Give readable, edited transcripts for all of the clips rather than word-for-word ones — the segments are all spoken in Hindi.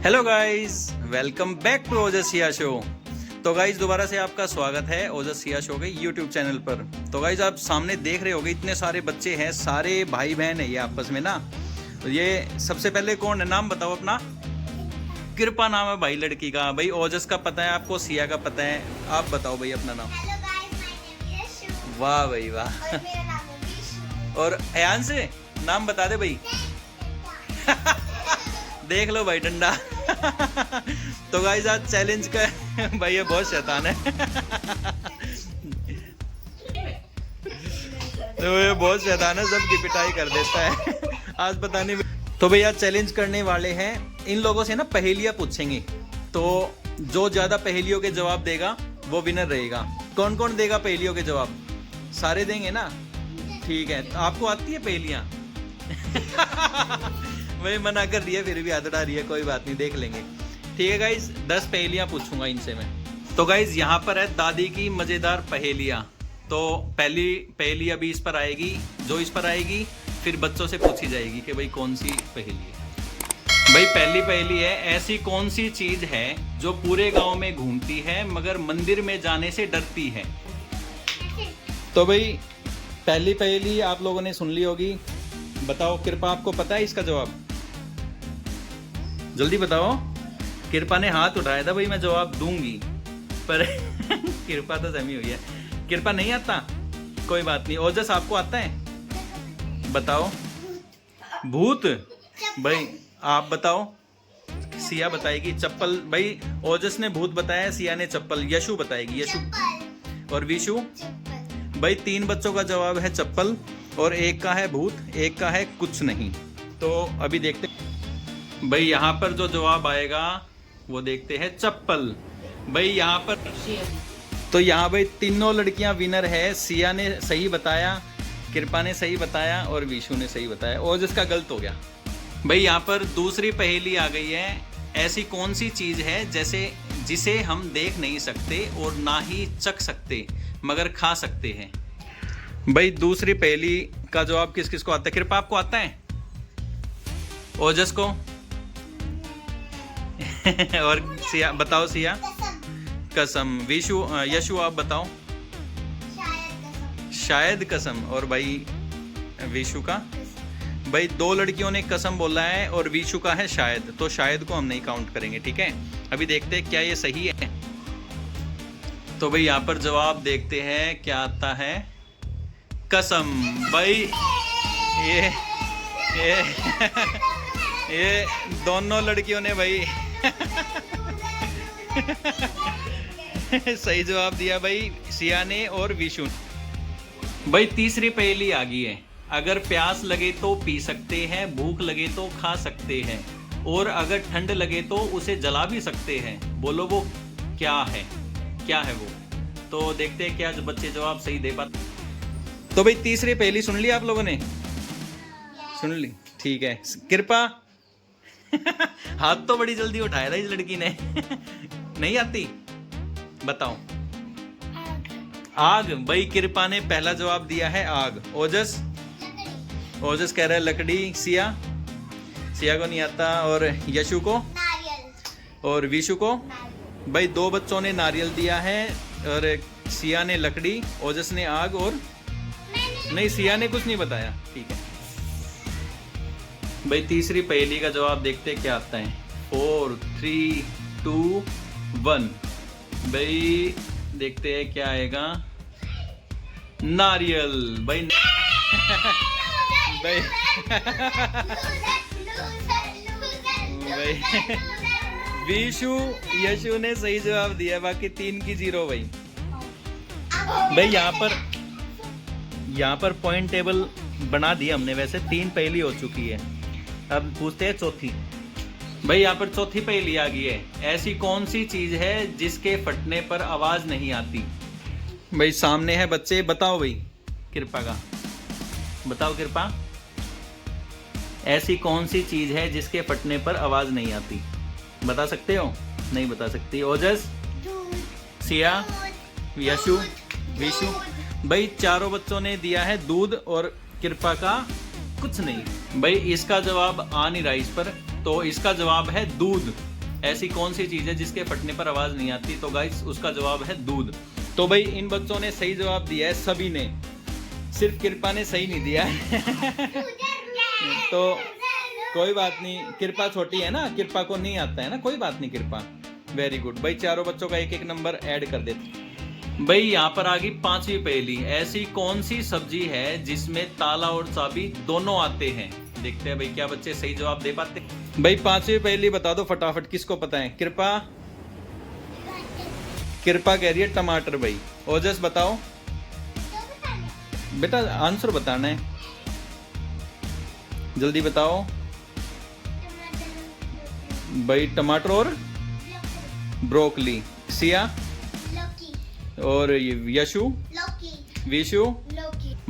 Hello guys, welcome back to Ojasiya show. तो गाइस दोबारा से आपका स्वागत है ओजसिया शो के यूट्यूब चैनल पर। तो गाइस आप सामने देख रहे होंगे इतने सारे बच्चे हैं, सारे भाई बहन है ये आपस में ना। तो ये सबसे पहले कौन है, नाम बताओ अपना। कृपा नाम है भाई लड़की का। भाई ओजस का पता है आपको, सिया का पता है। आप बताओ भाई अपना नाम। वाह भाई वाह। और अयान से नाम बता दे भाई। देख लो भाई डंडा। तो गाइस आज चैलेंज का भाई ये बहुत शैतान है। तो ये बहुत शैतान है, सबकी पिटाई कर देता है। आज बताने में तो भैया चैलेंज करने वाले हैं, इन लोगों से ना पहेलियां पूछेंगे। तो जो ज्यादा पहेलियों के जवाब देगा वो विनर रहेगा। कौन कौन देगा पहेलियों के जवाब? सारे देंगे ना? ठीक है। आपको आती है पहेलियां? वही मना कर रही है, फिर भी हाथ उड़ा रही है। कोई बात नहीं, देख लेंगे। ठीक है गाइज, 10 पहेलियां पूछूंगा इनसे मैं। तो गाइज यहाँ पर है दादी की मजेदार पहेलियां। तो पहली पहेली अभी इस पर आएगी, जो इस पर आएगी फिर बच्चों से पूछी जाएगी कि भाई कौन सी पहेली है। भाई पहली पहेली है, ऐसी कौन सी चीज है जो पूरे गांव में घूमती है मगर मंदिर में जाने से डरती है? तो भाई पहली पहेली आप लोगों ने सुन ली होगी। बताओ कृपा, आपको पता है इसका जवाब? जल्दी बताओ। कृपा ने हाथ उठाया था भाई, मैं जवाब दूंगी पर कृपा तो जमी हुई है। कृपा नहीं आता, कोई बात नहीं। ओजस आपको आता है? बताओ। भूत? भाई आप बताओ। सिया बताएगी चप्पल। भाई ओजस ने भूत बताया, सिया ने चप्पल। यशु बताएगी, यशु। और विशु? भाई 3 बच्चों का जवाब है चप्पल, और एक का है भूत, एक का है कुछ नहीं। तो अभी देखते भाई यहाँ पर जो जवाब आएगा वो देखते हैं चप्पल। भाई यहाँ पर तो यहाँ भाई तीनों लड़कियां विनर है। सिया ने सही बताया, कृपा ने सही बताया और विशु ने सही बताया, और जिसका गलत हो गया। भाई यहाँ पर दूसरी पहेली आ गई है, ऐसी कौन सी चीज है जैसे जिसे हम देख नहीं सकते और ना ही चख सकते मगर खा सकते हैं? भाई दूसरी पहेली का जवाब किस किस को आता है? कृपा आपको आता है? ओजस को? और सिया बताओ। सिया? कसम। विशु? यशु आप बताओ। शायद कसम। और भाई विशु का? भाई 2 लड़कियों ने कसम बोला है और विशु का है शायद, तो शायद को हम नहीं काउंट करेंगे। ठीक है, अभी देखते हैं क्या ये सही है। तो भाई यहाँ पर जवाब देखते हैं क्या आता है। कसम। भाई ये दोनों लड़कियों ने भाई सही जवाब दिया भाई, सिया ने और विशु। भाई तीसरी पहेली आ गई है, अगर प्यास लगे तो पी सकते हैं, भूख लगे तो खा सकते हैं, और अगर ठंड लगे तो उसे जला भी सकते हैं। बोलो वो क्या है? क्या है वो? तो देखते हैं क्या बच्चे जवाब सही दे पाते। तो भाई तीसरी पहेली सुन ली आप लोगों ने? सुन ली? ठीक है। कृपा? हाथ तो बड़ी जल्दी उठाया था इस लड़की ने। नहीं आती? बताओ। आग। भाई कृपा ने पहला जवाब दिया है आग। ओजस? ओजस कह रहा है लकड़ी। सिया? सिया को नहीं आता। और यशु को? नारियल। और विशु को? भाई 2 बच्चों ने नारियल दिया है, और सिया ने लकड़ी, ओजस ने आग, और नहीं सिया ने कुछ नहीं बताया। ठीक है भाई तीसरी पहेली का जवाब देखते क्या आता है। 4 3 2 1। भाई देखते हैं क्या आएगा। नारियल। भाई भाई भाई विशु यशु ने सही जवाब दिया, बाकी 3 की 0। भाई भाई यहाँ पर पॉइंट टेबल बना दिया हमने। वैसे 3 पहेली हो चुकी है, अब पूछते हैं चौथी। भाई यहाँ पर चौथी पहेली आ गई है, ऐसी कौन सी चीज है जिसके फटने पर आवाज नहीं आती? भाई सामने है बच्चे, बताओ भाई। कृपा का बताओ। कृपा? ऐसी कौन सी चीज है जिसके फटने पर आवाज नहीं आती? बता सकते हो? नहीं बता सकती। ओजस? सिया? यशु? विशु? भाई चारों बच्चों ने दिया है दूध, और कृपा का कुछ नहीं। भाई इसका जवाब आ नहीं रहा इस पर। तो इसका जवाब है दूध। ऐसी कौन सी चीज है जिसके फटने पर आवाज नहीं आती? तो गाइस उसका जवाब है दूध। तो भाई इन बच्चों ने सही जवाब दिया है, सभी ने, सिर्फ कृपा ने सही नहीं दिया तो कोई बात नहीं, कृपा छोटी है ना, कृपा को नहीं आता है ना, कोई बात नहीं कृपा। वेरी गुड भाई, चारों बच्चों का एक एक नंबर ऐड कर देते। भाई यहाँ पर आ गई पांचवी पहेली। ऐसी कौन सी सब्जी है जिसमें ताला और चाबी दोनों आते हैं? देखते हैं भाई क्या बच्चे सही जवाब दे पाते। भाई पांचवी पहेली बता दो फटाफट, किसको पता है? कृपा, कृपा कह रही है टमाटर। भाई ओजस बताओ बेटा, आंसर बताना है, जल्दी बताओ। भाई टमाटर और ब्रोकली। सिया और यशु, विशु।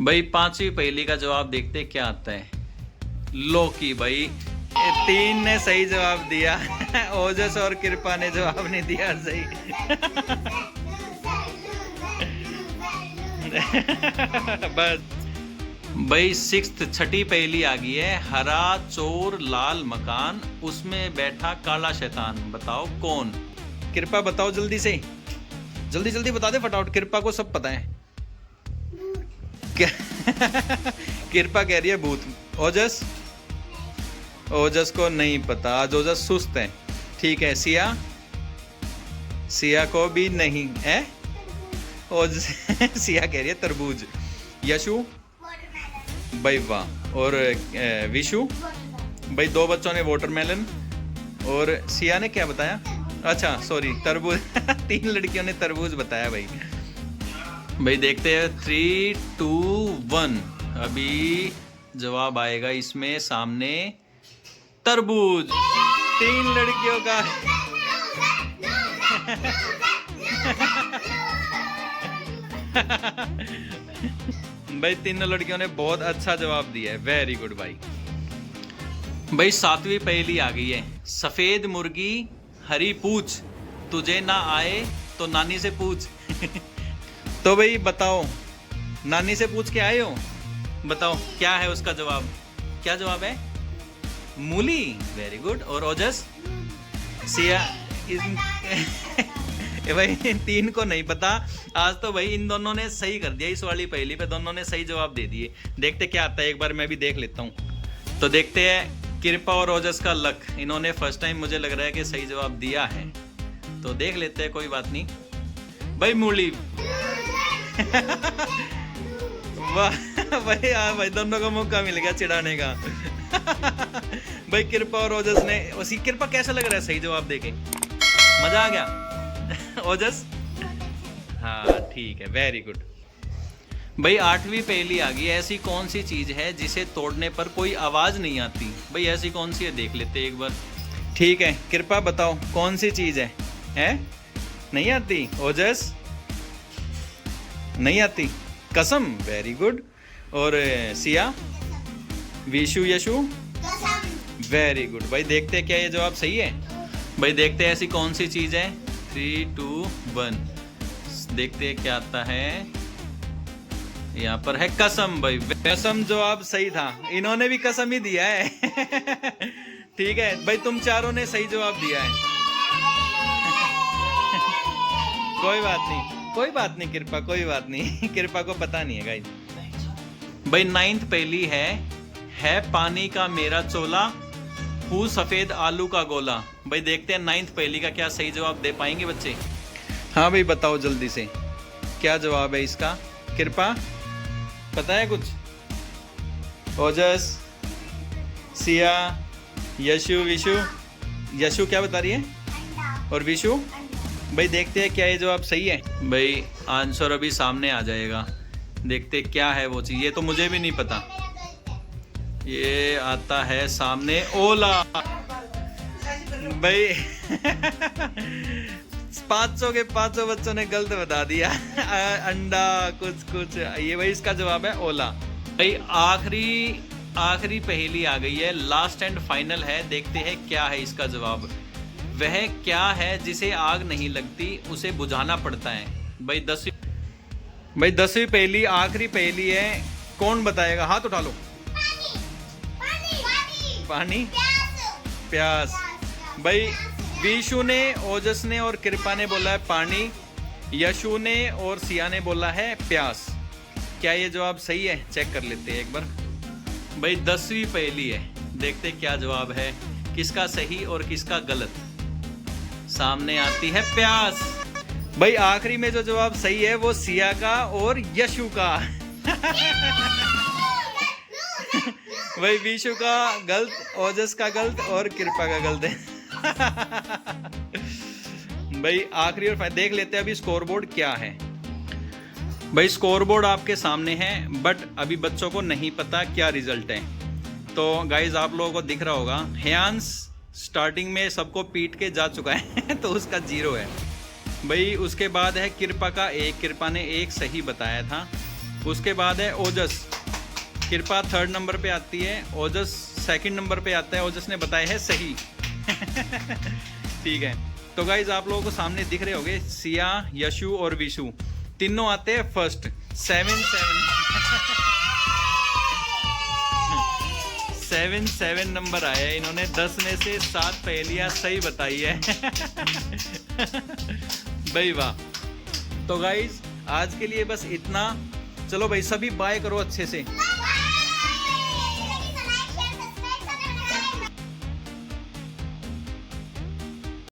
भाई पांचवी पहेली का जवाब देखते क्या आता है। लौकी। भाई 3 ने सही जवाब दिया ओजस और कृपा ने जवाब नहीं दिया सही बस भाई छठी पहेली आ गई है। हरा चोर लाल मकान, उसमें बैठा काला शैतान, बताओ कौन? कृपा बताओ जल्दी से, जल्दी जल्दी बता दे फटाफट, कृपा को सब पता है कृपा कह रही है भूत। ओजस, ओजस को नहीं पता, आज ओजस सुस्त है। ठीक है सिया, सिया को भी नहीं है। ओजस सिया कह रही है तरबूज। यशु भाई वाह, और विशु भाई 2 बच्चों ने वाटरमेलन, और सिया ने क्या बताया? अच्छा सॉरी तरबूज 3 लड़कियों ने तरबूज बताया। भाई भाई देखते हैं 3, 2, 1। अभी जवाब आएगा इसमें सामने तरबूज। 3 लड़कियों का भाई 3 लड़कियों ने बहुत अच्छा जवाब दिया है, वेरी गुड भाई। भाई 7वीं पहेली आ गई है। सफेद मुर्गी हरी पूछ, तुझे ना आए तो नानी से पूछ तो भाई बताओ, नानी से पूछ के आए हो? बताओ क्या है उसका जवाब? क्या जवाब है? मूली। Very good. और ओजस, सिया भाई 3 को नहीं पता। आज तो भाई इन दोनों ने सही कर दिया, इस वाली पहेली पे दोनों ने सही जवाब दे दिए। देखते क्या आता है, एक बार मैं भी देख लेता हूँ। तो देखते हैं कृपा और ओजस का लक, इन्होंने फर्स्ट टाइम मुझे लग रहा है कि सही जवाब दिया है, तो देख लेते हैं, कोई बात नहीं। भाई मूली वाह भाई, हाँ भाई दोनों को मौका मिल गया चिढ़ाने का भाई कृपा और ओजस ने, उसी कृपा कैसा लग रहा है सही जवाब देके? मजा आ गया ओजस? हाँ ठीक है, वेरी गुड। भाई 8वीं पहेली आ गई। ऐसी कौन सी चीज है जिसे तोड़ने पर कोई आवाज नहीं आती? भाई ऐसी कौन सी है, देख लेते एक बार। ठीक है कृपा बताओ कौन सी चीज है? नहीं आती? ओजस नहीं आती? कसम। Very good. और सिया, विशु, यशु? Very good. भाई देखते हैं क्या ये जवाब सही है। भाई देखते हैं ऐसी कौन सी चीज है। 3, 2, 1 देखते हैं क्या आता है। यहाँ पर है कसम। भाई कसम जवाब सही था, इन्होंने भी कसम ही दिया है ठीक है भाई, तुम चारों ने सही जवाब दिया है कोई बात नहीं, कोई बात नहीं कृपा, कोई बात नहीं कृपा को पता नहीं है गाइस। भाई 9th पहेली है पानी का मेरा चोला, हूँ सफेद आलू का गोला। भाई देखते हैं 9th पहेली का क्या सही जवाब दे पाएंगे बच्चे। हाँ भाई बताओ जल्दी से क्या जवाब है इसका। कृपा पता है कुछ? ओजस, सिया, यशु, विशु? यशु क्या बता रही है? और विशु? भाई देखते हैं क्या ये जवाब सही है। भाई आंसर अभी सामने आ जाएगा, देखते क्या है वो चीज, ये तो मुझे भी नहीं पता। ये आता है सामने ओला। भाई 500 के 500 बच्चों ने गलत बता दिया अंडा कुछ ये भाई इसका जवाब है ओला। भाई आखिरी पहेली आ गई है, लास्ट एंड फाइनल है। देखते हैं क्या है इसका जवाब। वह क्या है जिसे आग नहीं लगती, उसे बुझाना पड़ता है। भाई 10वीं पहेली आखिरी पहेली है, कौन बताएगा? हाथ उठा लो। पानी। प्यास। भाई विशु ने, ओजस ने और कृपा ने बोला है पानी, यशु ने और सिया ने बोला है प्यास। क्या ये जवाब सही है? चेक कर लेते हैं एक बार। भाई 10वीं पहेली है, देखते क्या जवाब है, किसका सही और किसका गलत। सामने आती है प्यास। भाई आखिरी में जो जवाब सही है वो सिया का और यशु का। भाई विशु का गलत, ओजस का गलत और कृपा का गलत है। भाई आखिरी और देख लेते हैं अभी स्कोर बोर्ड क्या है। भाई स्कोर बोर्ड आपके सामने है, बट अभी बच्चों को नहीं पता क्या रिजल्ट है। तो गाइज आप लोगों को दिख रहा होगा, हेयांश स्टार्टिंग में सबको पीट के जा चुका है तो उसका 0 है। भाई उसके बाद है कृपा का 1, कृपा ने 1 सही बताया था। उसके बाद है ओजस, कृपा 3rd नंबर पे आती है, ओजस 2nd नंबर पे आता है, ओजस ने बताया है सही। ठीक है, तो गाइज आप लोगों को सामने दिख रहे होंगे सिया, यशु और विशु तीनों आते हैं फर्स्ट। 7 नंबर आया है, इन्होंने 10 में से 7 पहेलियां सही बताई है। भाई वाह। तो गाइज आज के लिए बस इतना। चलो भाई सभी बाय करो अच्छे से।